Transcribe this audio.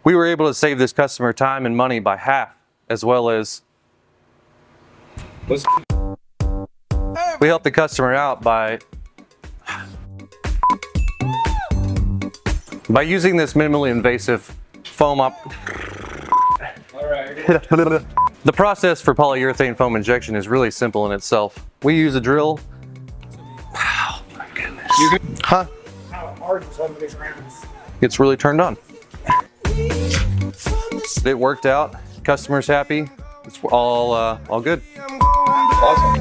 We were able to save this customer time and money by half, as well as we helped the customer out by using this minimally invasive foam up. The process for polyurethane foam injection is really simple in itself. We use a drill. Oh my goodness. Huh? How hard was one of these rounds? It's really turned on. It worked out. Customer's happy. It's all good. Awesome.